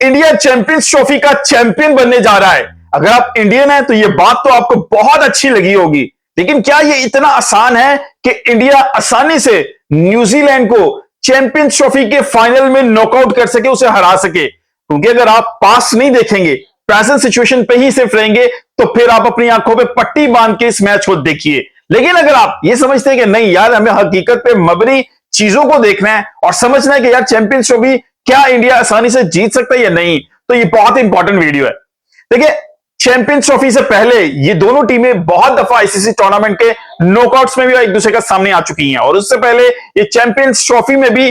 India champions trophy का champion बनने जा रहा है। अगर आप इंडियन हैं तो यह बात तो आपको बहुत अच्छी लगी होगी, लेकिन क्या यह इतना आसान है कि इंडिया आसानी से न्यूजीलैंड को चैंपियंस ट्रॉफी के फाइनल में नॉकआउट कर सके, उसे हरा सके? क्योंकि अगर आप पास नहीं देखेंगे, प्रेजेंट सिचुएशन पे ही सिर्फ रहेंगे, तो फिर आप अपनी आंखों पे पट्टी बांध के इस मैच को देखिए। लेकिन अगर आप ये समझते हैं कि नहीं यार, हमें हकीकत पे मबनी चीजों को देखना है और समझना है कि यार चैंपियंस ट्रॉफी क्या इंडिया आसानी से जीत सकता है या नहीं, तो ये बहुत इंपॉर्टेंट वीडियो है। देखिए, चैंपियंस ट्रॉफी से पहले ये दोनों टीमें बहुत दफा आईसीसी टूर्नामेंट के नॉकआउट्स में भी एक दूसरे के सामने आ चुकी हैं, और उससे पहले ये चैंपियंस ट्रॉफी में भी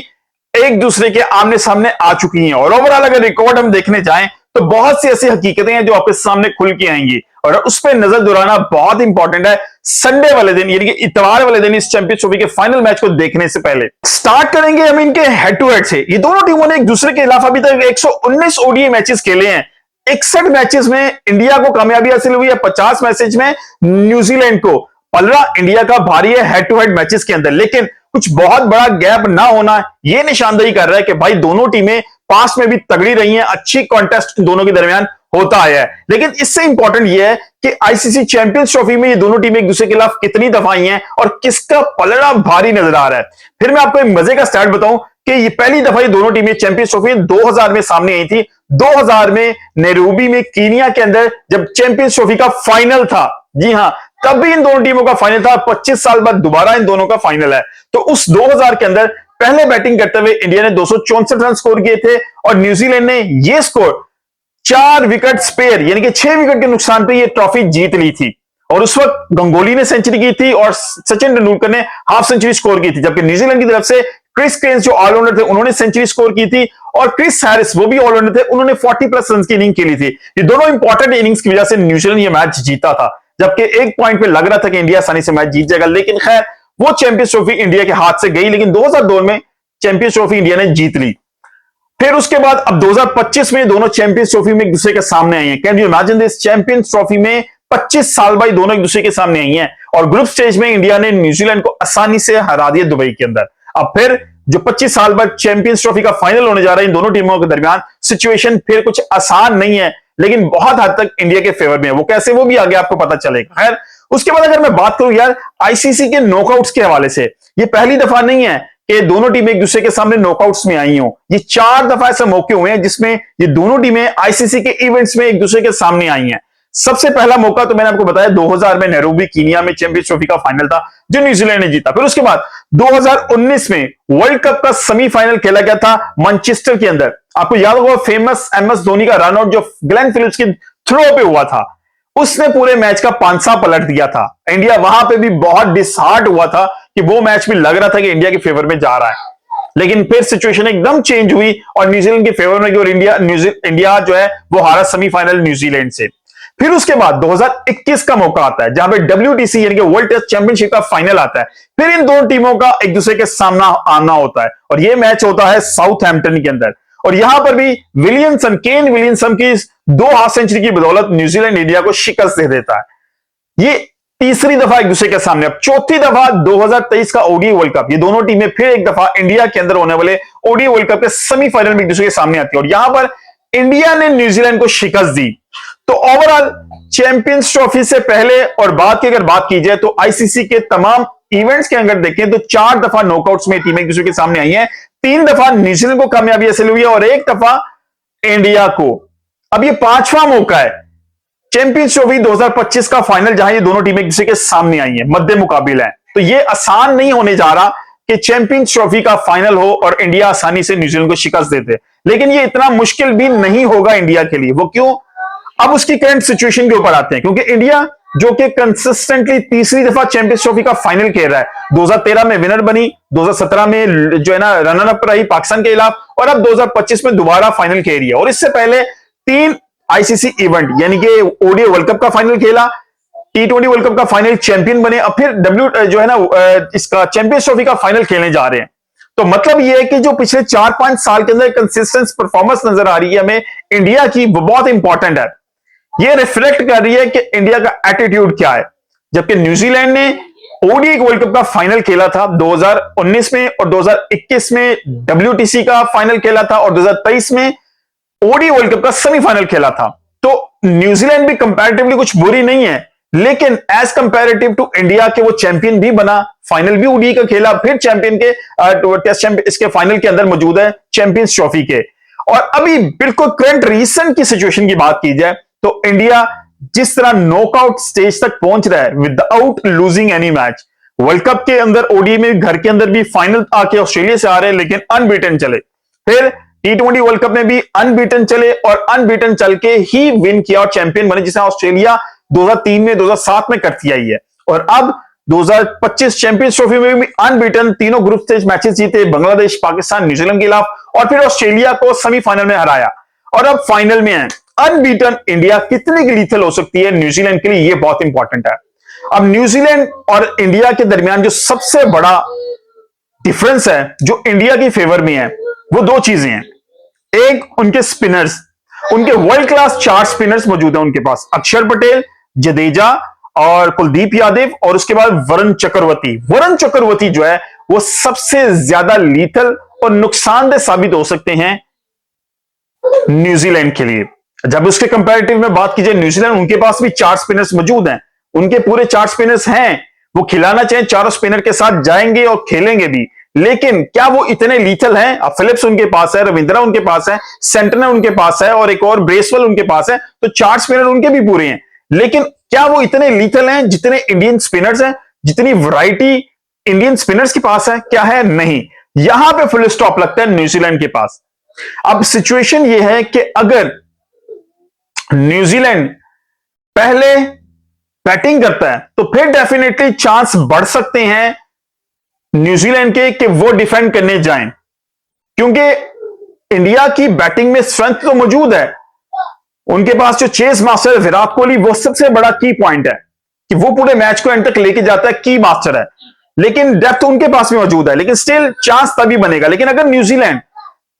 एक दूसरे के आमने सामने आ चुकी हैं। और ओवरऑल अगर रिकॉर्ड हम देखने जाएं तो बहुत सी ऐसी हकीकतें हैं जो आपके सामने खुल के आएंगी, और उस पर नजर दौड़ाना बहुत इंपॉर्टेंट है। संडे वाले दिन यानी कि इतवार वाले दिन इस चैंपियंस ट्रॉफी के फाइनल मैच को देखने से पहले स्टार्ट करेंगे हम इनके हेड टू हेड से। ये दोनों टीमों ने एक दूसरे के खिलाफ अभी तक 119 ओडीआई मैचेस खेले हैं। 61 मैचेस में इंडिया को कामयाबी हासिल हुई है, 50 मैचेस में न्यूजीलैंड को। पलड़ा इंडिया का भारी है हेड टू हेड मैचेस के अंदर, लेकिन कुछ बहुत बड़ा गैप ना होना यह निशानदेही कर रहा है कि भाई दोनों टीमें पास में भी तगड़ी रही हैं, अच्छी कॉन्टेस्ट दोनों के दरमियान होता आया है। लेकिन इससे इंपॉर्टेंट यह है कि आईसीसी चैंपियंस ट्रॉफी में ये दोनों टीमें एक दूसरे के खिलाफ कितनी दफा आई हैं और किसका पलड़ा भारी नजर आ रहा है। फिर मैं आपको एक मजे का स्टार्ट बताऊं कि ये पहली दफा ये दोनों टीमें चैंपियंस ट्रॉफी 2000 में सामने आई थी। 2000 में नैरोबी में कीनिया के अंदर जब चैंपियंस ट्रॉफी का फाइनल था, जी हां, तब भी इन दोनों टीमों का फाइनल था। 25 साल बाद दोबारा इन दोनों का फाइनल है। तो उस 2000 के अंदर पहले बैटिंग करते हुए इंडिया ने 264 रन स्कोर किए थे और न्यूजीलैंड ने यह स्कोर 4 विकेट स्पेयर यानी कि 6 विकेट के नुकसान पे ये ट्रॉफी जीत ली थी। और उस वक्त गंगोली ने सेंचुरी की थी और सचिन तेंदुलकर ने हाफ सेंचुरी स्कोर की थी, जबकि न्यूजीलैंड की तरफ से क्रिस क्रेन्स जो ऑलराउंडर थे उन्होंने सेंचुरी स्कोर की थी, और क्रिस हैरिस वो भी ऑलराउंडर थे, उन्होंने 40 प्लस रन की इनिंग खेली थी। ये दोनों इंपॉर्टेंट इनिंग्स की वजह से न्यूजीलैंड ये मैच जीता था, जबकि एक पॉइंट पे लग रहा था कि इंडिया आसानी से मैच जीत जाएगा। लेकिन खैर, वो चैंपियंस ट्रॉफी इंडिया के हाथ से गई, लेकिन 2002 में चैंपियंस ट्रॉफी इंडिया ने जीत ली। फिर उसके बाद अब 2025 में दोनों चैंपियंस ट्रॉफी में एक दूसरे के सामने आई हैं। Can you imagine this? Champions trophy में 25 साल बाद दोनों एक दूसरे के सामने आई हैं, और ग्रुप स्टेज में इंडिया ने न्यूजीलैंड को आसानी से हरा दिया दुबई के अंदर। अब फिर जो 25 साल बाद चैंपियंस ट्रॉफी का फाइनल होने जा रहा है इन दोनों टीमों के दरमियान, सिचुएशन फिर कुछ आसान नहीं है, लेकिन बहुत हद तक इंडिया के फेवर में है। वो कैसे, वो भी आगे आपको पता चलेगा। खैर, उसके बाद अगर मैं बात करूं यार आईसीसी के नॉकआउट्स के हवाले से, ये पहली दफा नहीं है कि दोनों टीमें एक दूसरे के सामने नॉकआउट्स में आई हो। ये 4 दफा ऐसे मौके हुए हैं जिसमें ये दोनों टीमें आईसीसी के इवेंट्स में एक दूसरे के सामने आई हैं। सबसे पहला मौका तो मैंने आपको बताया 2000 में नैरोबी कीनिया में चैंपियंस ट्रॉफी का फाइनल था जो न्यूजीलैंड ने जीता। फिर उसके बाद 2019 में वर्ल्ड कप का सेमीफाइनल खेला गया था मैनचेस्टर के अंदर। आपको याद होगा फेमस एमएस धोनी का रन आउट जो ग्लेन फिलिप्स की थ्रो पे हुआ था, उसने पूरे मैच का पांसा पलट दिया था। इंडिया वहां पे भी बहुत डिसहार्ट हुआ था कि वो मैच भी लग रहा था कि इंडिया के फेवर में जा रहा है, लेकिन फिर सिचुएशन एकदम चेंज हुई और न्यूजीलैंड के फेवर में गई और इंडिया जो है वो हारा सेमीफाइनल न्यूजीलैंड से। फिर उसके बाद 2021 का मौका आता है जहां पे WTC यानी कि वर्ल्ड टेस्ट चैंपियनशिप का फाइनल आता है। फिर इन दोनों टीमों का एक दूसरे के सामना आना होता है और यह मैच होता है साउथहैम्पटन के अंदर, और यहां पर भी केन विलियमसन की 2 हाफ सेंचुरी की बदौलत न्यूजीलैंड इंडिया को शिकस्त दे देता है। ये तीसरी दफा एक दूसरे के सामने। अब चौथी दफा 2023 का ओडीआई वर्ल्ड कप, ये दोनों टीमें फिर एक दफा इंडिया के अंदर होने वाले ओडीआई वर्ल्ड कप के सेमीफाइनल में एक दूसरे के सामने आती है, और यहां पर इंडिया ने न्यूजीलैंड को शिकस्त दी। तो ओवरऑल चैंपियंस ट्रॉफी से पहले और बाद की अगर बात की जाए तो आईसीसी के तमाम इवेंट्स के अगर देखें तो 4 दफा नॉकआउट्स में टीमें एक दूसरे के सामने आई हैं। 3 दफा न्यूजीलैंड को कामयाबी हासिल हुई है और 1 दफा इंडिया को। अब ये 5वां मौका है चैंपियंस ट्रॉफी 2025 का फाइनल जहां ये दोनों टीमें एक दूसरे के सामने आई हैं, मध्य मुकाबिल है। तो ये आसान नहीं होने जा रहा कि चैंपियंस ट्रॉफी का फाइनल हो और इंडिया आसानी से न्यूजीलैंड को शिकस्त देते, लेकिन ये इतना मुश्किल भी नहीं होगा इंडिया के लिए। वो क्यों? अब उसकी करंट सिचुएशन के ऊपर आते हैं, क्योंकि इंडिया जो कि कंसिस्टेंटली तीसरी दफा चैंपियंस ट्रॉफी का फाइनल खेल रहा है, 2013 में विनर बनी, 2017 में जो है ना रनर अप रही पाकिस्तान के खिलाफ, और अब 2025 में दोबारा फाइनल खेल रही है। और इससे पहले 3 आईसीसी इवेंट यानी कि ओडीआई वर्ल्ड कप का फाइनल खेला, T20 वर्ल्ड कप का फाइनल चैंपियन बने, अब फिर जो है ना इसका चैंपियंस ट्रॉफी का फाइनल खेलने जा रहे हैं। तो मतलब यह है कि जो पिछले 4-5 साल के अंदर कंसिस्टेंट परफॉर्मेंस नजर आ रही है हमें इंडिया की, वो बहुत इंपॉर्टेंट है। ये रिफ्लेक्ट कर रही है कि इंडिया का एटीट्यूड क्या है। जबकि न्यूजीलैंड ने ओडीआई वर्ल्ड कप का फाइनल खेला था 2019 में और 2021 में WTC का फाइनल खेला था और 2023 में ओडी वर्ल्ड कप का सेमीफाइनल खेला था। तो न्यूजीलैंड भी कंपैरेटिवली कुछ बुरी नहीं है, लेकिन एज कंपैरेटिव टू इंडिया के वो चैंपियन भी बना, फाइनल भी ओडी का खेला, फिर चैंपियन के टेस्ट चैंपियन इसके फाइनल के अंदर मौजूद है चैंपियंस ट्रॉफी के। और अभी बिल्कुल करंट रीसेंट की सिचुएशन की बात की जाए तो इंडिया जिस तरह नॉकआउट स्टेज तक पहुंच रहा है without losing any match, world cup के अंदर ओडी में घर के अंदर भी फाइनल आके ऑस्ट्रेलिया से आ रहे हैं लेकिन अनबीटन चले, फिर T20 वर्ल्ड कप में भी अनबीटन चले और अनबीटन चल के ही विन किया और चैंपियन बने, जिसे ऑस्ट्रेलिया 2003 में 2007 में करती आई है। और अब 2025 चैंपियंस ट्रॉफी में भी अनबीटन तीनों ग्रुप स्टेज मैचेस जीते, बांग्लादेश, पाकिस्तान, न्यूजीलैंड के खिलाफ, और फिर ऑस्ट्रेलिया को सेमीफाइनल में हराया और अब फाइनल में है। अनबीटन इंडिया कितनी लीथल हो सकती है न्यूजीलैंड के लिए, यह बहुत इंपॉर्टेंट है। अब न्यूजीलैंड और इंडिया के दरमियान जो सबसे बड़ा डिफरेंस है जो इंडिया की फेवर में है वो दो चीजें हैं। एक, उनके स्पिनर्स, उनके वर्ल्ड क्लास 4 स्पिनर्स मौजूद हैं उनके पास, अक्षर पटेल, जडेजा और कुलदीप यादव, और उसके बाद वरुण चक्रवर्ती। वरुण चक्रवर्ती जो है वो सबसे ज्यादा लीथल और नुकसानदेह साबित हो सकते हैं न्यूजीलैंड के लिए। जब उसके कंपैरेटिव में बात की जाए न्यूजीलैंड, उनके पास भी 4 स्पिनर्स मौजूद हैं, उनके पूरे 4 स्पिनर्स हैं, वो खिलाना चाहें चारों स्पिनर के साथ जाएंगे और खेलेंगे भी, लेकिन क्या वो इतने लीथल हैं? अब फिलिप्स उनके पास है, रविंद्रा उनके पास है, सेंटनर उनके पास है और एक और ब्रेसवेल उनके पास है, तो 4 स्पिनर उनके भी पूरे हैं, लेकिन क्या वो इतने लीथल हैं जितने इंडियन स्पिनर्स हैं, जितनी वैरायटी इंडियन स्पिनर्स के पास है? क्या है? नहीं। यहां पे फुल स्टॉप लगता है न्यूजीलैंड के पास। अब सिचुएशन ये है कि अगर न्यूजीलैंड पहले बैटिंग करता है तो फिर डेफिनेटली चांस बढ़ सकते हैं न्यूजीलैंड के कि वो डिफेंड करने जाएं, क्योंकि इंडिया की बैटिंग में स्ट्रेंथ तो मौजूद है। उनके पास जो चेस मास्टर है विराट कोहली, वो सबसे बड़ा की पॉइंट है कि वो पूरे मैच को एंड तक लेके जाता है, की मास्टर है, लेकिन डेप्थ उनके पास भी मौजूद है, लेकिन स्टिल चांस तभी बनेगा। लेकिन अगर न्यूजीलैंड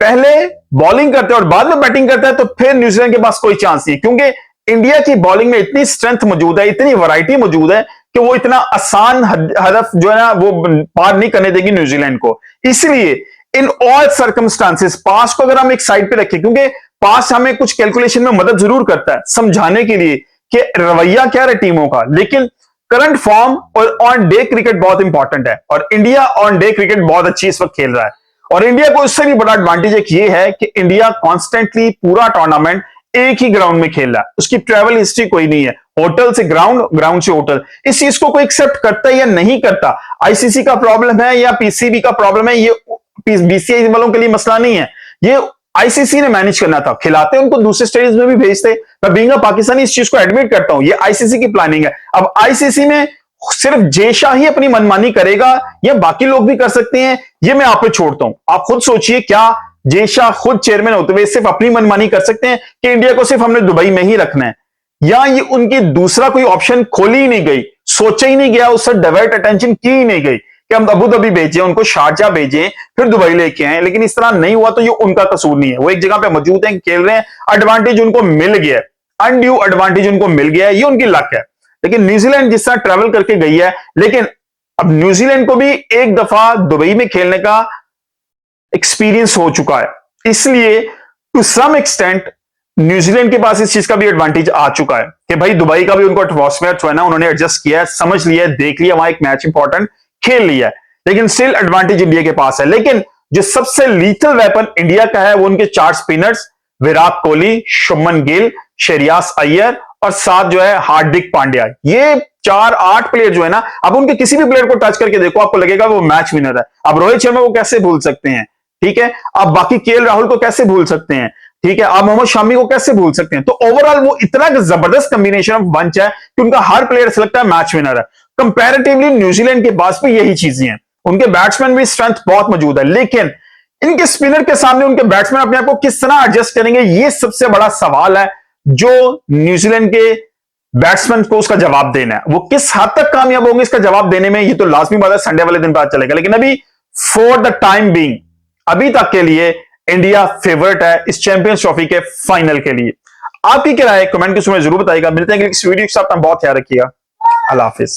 पहले बॉलिंग करते हैं और बाद में बैटिंग करता है तो फिर न्यूजीलैंड के पास कोई चांस नहीं, क्योंकि इंडिया की बॉलिंग में इतनी स्ट्रेंथ मौजूद है, इतनी वैरायटी मौजूद है कि वो इतना आसान हदफ जो है ना वो पार नहीं करने देगी न्यूजीलैंड को। इसलिए इन ऑल सर्कमस्टांसेस पास्ट को अगर हम एक साइड पे रखें, क्योंकि पास्ट हमें कुछ कैलकुलेशन में मदद जरूर करता है समझाने के लिए कि रवैया क्या है टीमों का, लेकिन करंट फॉर्म और ऑन डे क्रिकेट बहुत इंपॉर्टेंट है, और इंडिया ऑन डे क्रिकेट बहुत अच्छी इस वक्त खेल रहा है। और इंडिया को इससे भी बड़ा एडवांटेज एक ये है कि इंडिया कॉन्स्टेंटली पूरा टूर्नामेंट एक ही ग्राउंड में खेल रहा है, उसकी ट्रैवल हिस्ट्री कोई नहीं है, होटल से ग्राउंड, ग्राउंड से होटल। इस चीज को कोई एक्सेप्ट करता है या नहीं करता, आईसीसी का प्रॉब्लम है या पीसीबी का प्रॉब्लम है, ये बीसीसीआई वालों के लिए मसला नहीं है, ये आईसीसी ने मैनेज करना था। खिलाते उनको दूसरे स्टेडियम में भी भेजते, मैं बीइंग अ पाकिस्तानी इस चीज को एडमिट करता हूं, ये आईसीसी की प्लानिंग है। अब आईसीसी में सिर्फ जेशाह ही अपनी मनमानी करेगा या बाकी लोग भी कर सकते हैं, ये मैं आप पे छोड़ता हूं। आप खुद सोचिए, क्या जेशाह खुद चेयरमैन होते हुए सिर्फ अपनी मनमानी कर सकते हैं कि इंडिया को सिर्फ हमने दुबई में ही रखना है, या ये उनकी दूसरा कोई ऑप्शन खोली ही नहीं गई, सोचा ही नहीं गया, उससे डाइवर्ट अटेंशन की ही नहीं गई कि हम अबू धाबी भेजें, उनको शारजा भेजें, फिर दुबई लेके आए, लेकिन इस तरह नहीं हुआ तो ये उनका कसूर नहीं है। वो एक जगह पे मौजूद हैं, खेल रहे हैं, एडवांटेज उनको मिल गया, अनड्यू एडवांटेज उनको मिल गया है, ये उनकी लक है। लेकिन न्यूजीलैंड जिस तरह ट्रैवल करके गई है, लेकिन अब न्यूजीलैंड को भी एक दफा दुबई में खेलने का एक्सपीरियंस हो चुका है, इसलिए टू सम एक्सटेंट न्यूजीलैंड के पास इस चीज का भी एडवांटेज आ चुका है कि भाई दुबई का भी उनको एटमॉस्फेयर जो है ना उन्होंने एडजस्ट किया है, समझ लिया है, देख लिया, वहां एक मैच इंपॉर्टेंट खेल लिया है, लेकिन स्टिल एडवांटेज इंडिया के पास है। लेकिन जो सबसे लीथल वेपन इंडिया का है वो उनके 4 स्पिनर्स, विराट कोहली, शुभमन गिल, श्रेयस अय्यर और साथ जो है हार्दिक पांड्या। ये 4-8 प्लेयर जो है ना, अब उनके किसी भी प्लेयर को टच करके देखो आपको लगेगा वो मैच विनर है। अब रोहित शर्मा को कैसे भूल सकते हैं, ठीक है, आप बाकी केएल राहुल को कैसे भूल सकते हैं, ठीक है, आप मोहम्मद शामी को कैसे भूल सकते हैं। तो ओवरऑल वो इतना जबरदस्त कॉम्बिनेशन ऑफ बंच है कि उनका हर प्लेयर से लगता है मैच विनर है। कंपैरेटिवली न्यूजीलैंड के पास भी यही चीजें हैं, उनके बैट्समैन भी स्ट्रेंथ बहुत मौजूद है, लेकिन इनके स्पिनर के सामने उनके बैट्समैन अपने आप को किस तरह एडजस्ट करेंगे, ये सबसे बड़ा सवाल है जो न्यूजीलैंड के बैट्समैन को उसका जवाब देना है। वो किस हद तक कामयाब होंगे इसका जवाब देने में, ये तो लाजमी बात है, संडे वाले दिन पता चलेगा। लेकिन अभी फॉर द टाइम बीइंग, अभी तक के लिए इंडिया फेवरेट है इस चैंपियंस ट्रॉफी के फाइनल के लिए। आपकी क्या राय है कमेंट के उसमें जरूर बताइएगा। मिलते हैं नेक्स्ट वीडियो के साथ, बहुत ख्याल रखिएगा। अल्लाह हाफिज।